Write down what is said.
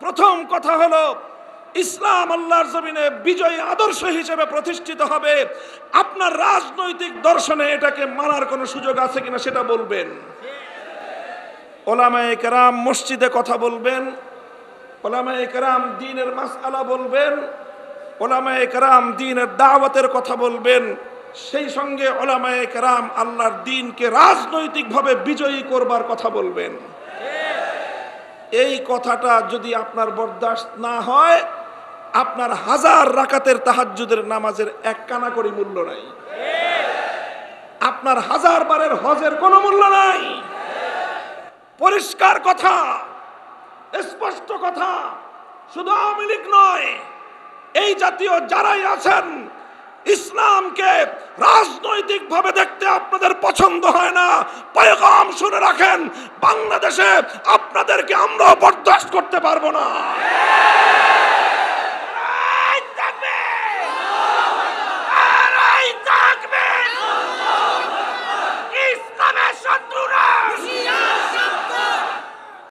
প্রথম কথা হলো ইসলাম আল্লাহর জমিনে বিজয়ী আদর্শ হিসেবে প্রতিষ্ঠিত হবে। আপনার রাজনৈতিক দর্শনে এটাকে মানার কোনো সুযোগ আছে কিনা সেটা বলবেন। ওলামায়ে কেরাম মসজিদে কথা বলবেন, ওলামায়ে কেরাম দ্বীনের মাসআলা বলবেন, ওলামায়ে কেরাম দ্বীনের দাওয়াতের কথা বলবেন, সেই সঙ্গে ওলামায়ে কেরাম আল্লাহর দ্বীনকে রাজনৈতিকভাবে বিজয়ী করবার কথা বলবেন। এই কথাটা যদি আপনার বরদাস্ত না হয়, আপনার 1000 রাকাতের তাহাজ্জুদের নামাজের এক কানা করি মূল্য নাই, আপনার 1000 বারের হজের কোনো মূল্য নাই। পরিষ্কার কথা, স্পষ্ট কথা। শুধু আওয়ামী লীগ নয়, এই জাতীয় যারাই আছেন, ইসলামকে রাজনৈতিকভাবে দেখতে আপনাদের পছন্দ হয় না, পয়গাম শুনে রাখেন, বাংলাদেশে আপনাদেরকে আমরা বরদাস্ত করতে পারবো না।